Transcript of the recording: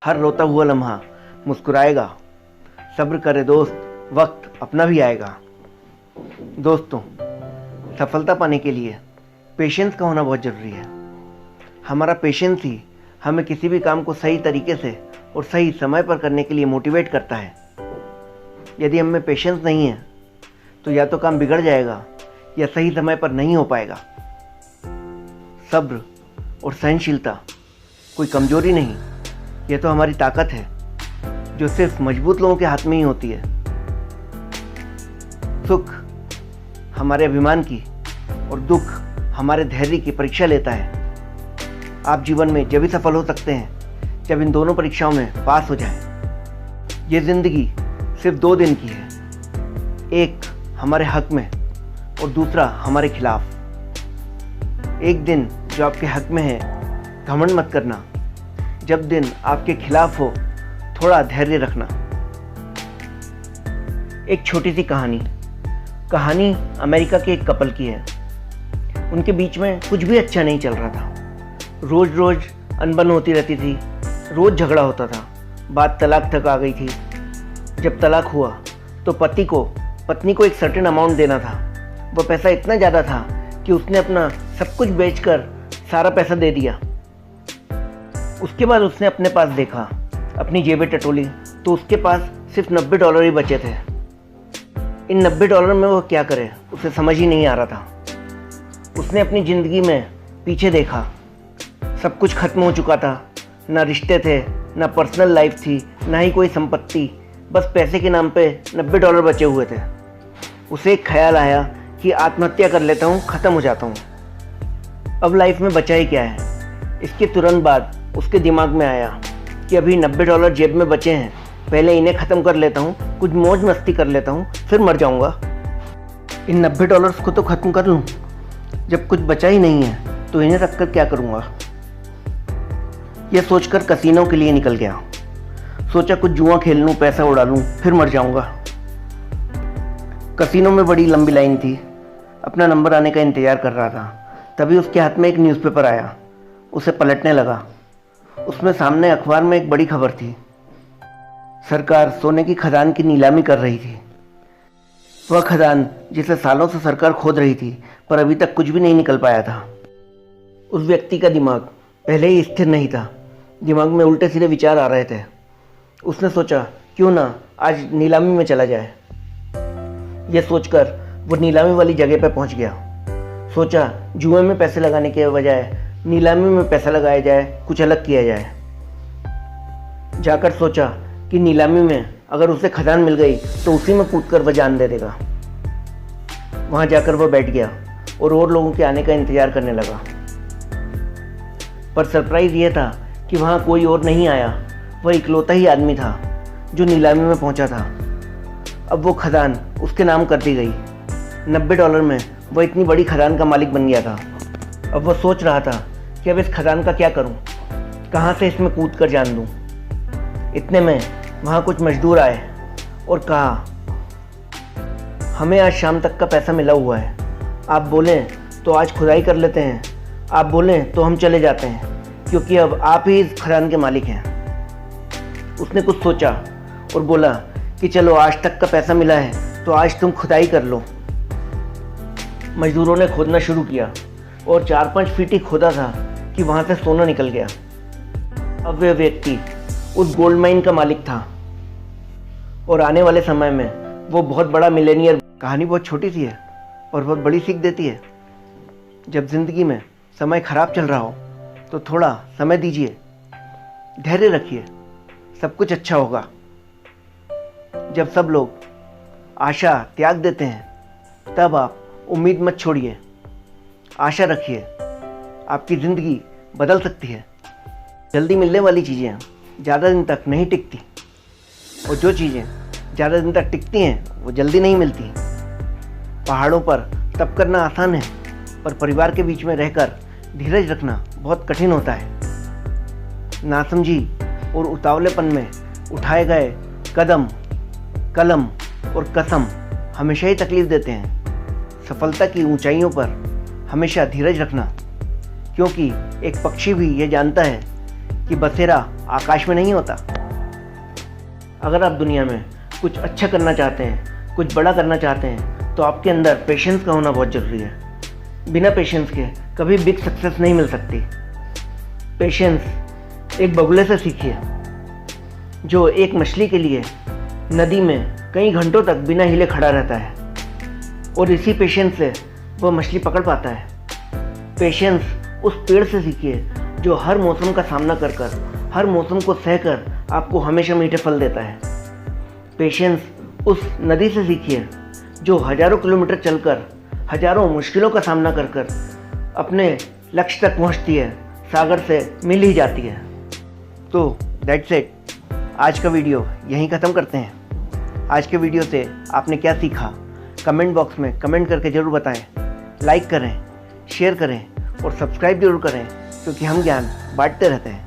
हर रोता हुआ लम्हा मुस्कुराएगा। सब्र करे दोस्त, वक्त अपना भी आएगा। दोस्तों, सफलता पाने के लिए पेशेंस का होना बहुत ज़रूरी है। हमारा पेशेंस ही हमें किसी भी काम को सही तरीके से और सही समय पर करने के लिए मोटिवेट करता है। यदि हम में पेशेंस नहीं है तो या तो काम बिगड़ जाएगा या सही समय पर नहीं हो पाएगा। सब्र और सहनशीलता कोई कमजोरी नहीं, यह तो हमारी ताकत है जो सिर्फ मजबूत लोगों के हाथ में ही होती है। सुख हमारे अभिमान की और दुख हमारे धैर्य की परीक्षा लेता है। आप जीवन में जब भी सफल हो सकते हैं जब इन दोनों परीक्षाओं में पास हो जाएं। ये जिंदगी सिर्फ 2 दिन की है, एक हमारे हक में और दूसरा हमारे खिलाफ। एक दिन जो आपके हक में है घमंड मत करना, जब दिन आपके खिलाफ हो थोड़ा धैर्य रखना। एक छोटी सी कहानी अमेरिका के एक कपल की है। उनके बीच में कुछ भी अच्छा नहीं चल रहा था। रोज रोज अनबन होती रहती थी, रोज झगड़ा होता था, बात तलाक तक आ गई थी। जब तलाक हुआ तो पत्नी को एक सर्टेन अमाउंट देना था। वह पैसा इतना ज़्यादा था कि उसने अपना सब कुछ बेचकर सारा पैसा दे दिया। उसके बाद उसने अपने पास देखा, अपनी जेबें टटोली तो उसके पास सिर्फ $90 ही बचे थे। इन $90 में वो क्या करे उसे समझ ही नहीं आ रहा था। उसने अपनी ज़िंदगी में पीछे देखा, सब कुछ खत्म हो चुका था। ना रिश्ते थे, ना पर्सनल लाइफ थी, ना ही कोई संपत्ति, बस पैसे के नाम पे $90 बचे हुए थे। उसे एक ख्याल आया कि आत्महत्या कर लेता हूँ, ख़त्म हो जाता हूँ। अब लाइफ में बचा ही क्या है। इसके तुरंत बाद उसके दिमाग में आया कि अभी $90 जेब में बचे हैं, पहले इन्हें ख़त्म कर लेता हूँ, कुछ मौज मस्ती कर लेता हूँ, फिर मर जाऊँगा। इन $90 को तो ख़त्म कर लूँ, जब कुछ बचा ही नहीं है तो इन्हें रख कर क्या करूँगा। यह सोचकर कसीनो के लिए निकल गया। सोचा कुछ जुआ खेल लूँ, पैसा उड़ा लूँ, फिर मर जाऊँगा। कसीनो में बड़ी लंबी लाइन थी। अपना नंबर आने का इंतज़ार कर रहा था। तभी उसके हाथ में एक न्यूज़पेपर आया। उसे पलटने लगा। उसमें सामने अखबार में एक बड़ी खबर थी। सरकार सोने की खदान की नीलामी कर रही थी। वह खदान जिसे सालों से सरकार खोद रही थी पर अभी तक कुछ भी नहीं निकल पाया था। उस व्यक्ति का दिमाग पहले ही स्थिर नहीं था। दिमाग में उल्टे सीधे विचार आ रहे थे। उसने सोचा क्यों ना आज नीलामी में चला जाए। यह सोचकर वो नीलामी वाली जगह पर पहुंच गया। सोचा जुए में पैसे लगाने के बजाय नीलामी में पैसा लगाया जाए, कुछ अलग किया जाए। जाकर सोचा कि नीलामी में अगर उसे खदान मिल गई तो उसी में कूदकर वह जान दे देगा। वहां जाकर वह बैठ गया और लोगों के आने का इंतजार करने लगा। पर सरप्राइज यह था कि वहां कोई और नहीं आया। वह इकलौता ही आदमी था जो नीलामी में पहुंचा था। अब वो खदान उसके नाम कर दी गई। $90 में वह इतनी बड़ी खदान का मालिक बन गया था। अब वह सोच रहा था कि अब इस खदान का क्या करूं, कहां से इसमें कूद कर जान दूं। इतने में वहां कुछ मजदूर आए और कहा, हमें आज शाम तक का पैसा मिला हुआ है। आप बोलें तो आज खुदाई कर लेते हैं, आप बोलें तो हम चले जाते हैं, क्योंकि अब आप ही इस खदान के मालिक हैं। उसने कुछ सोचा और बोला कि चलो आज तक का पैसा मिला है तो आज तुम खुदाई कर लो। मजदूरों ने खोदना शुरू किया और 4-5 फीट ही खोदा था कि वहाँ से सोना निकल गया। अब वह व्यक्ति उस गोल्ड माइन का मालिक था और आने वाले समय में वो बहुत बड़ा मिलेनियर। कहानी बहुत छोटी सी है और बहुत बड़ी सीख देती है। जब ज़िंदगी में समय खराब चल रहा हो तो थोड़ा समय दीजिए, धैर्य रखिए, सब कुछ अच्छा होगा। जब सब लोग आशा त्याग देते हैं तब आप उम्मीद मत छोड़िए, आशा रखिए, आपकी ज़िंदगी बदल सकती है। जल्दी मिलने वाली चीज़ें ज़्यादा दिन तक नहीं टिकती और जो चीज़ें ज़्यादा दिन तक टिकती हैं वो जल्दी नहीं मिलती। पहाड़ों पर तप करना आसान है पर परिवार के बीच में रहकर धीरज रखना बहुत कठिन होता है। नासमझी और उतावलेपन में उठाए गए कदम, कलम और कसम हमेशा ही तकलीफ देते हैं। सफलता की ऊंचाइयों पर हमेशा धीरज रखना, क्योंकि एक पक्षी भी ये जानता है कि बसेरा आकाश में नहीं होता। अगर आप दुनिया में कुछ अच्छा करना चाहते हैं, कुछ बड़ा करना चाहते हैं, तो आपके अंदर पेशेंस का होना बहुत ज़रूरी है। बिना पेशेंस के कभी बिग सक्सेस नहीं मिल सकती। पेशेंस एक बगुले से सीखिए, जो एक मछली के लिए नदी में कई घंटों तक बिना हिले खड़ा रहता है, और इसी पेशेंस से वह मछली पकड़ पाता है। पेशेंस उस पेड़ से सीखिए जो हर मौसम का सामना कर हर मौसम को सहकर आपको हमेशा मीठे फल देता है। पेशेंस उस नदी से सीखिए जो हजारों किलोमीटर चलकर हजारों मुश्किलों का सामना कर अपने लक्ष्य तक पहुंचती है, सागर से मिल ही जाती है। तो दैट्स इट, आज का वीडियो यहीं ख़त्म करते हैं। आज के वीडियो से आपने क्या सीखा कमेंट बॉक्स में कमेंट करके ज़रूर बताएं। लाइक करें, शेयर करें और सब्सक्राइब जरूर करें, क्योंकि हम ज्ञान बांटते रहते हैं।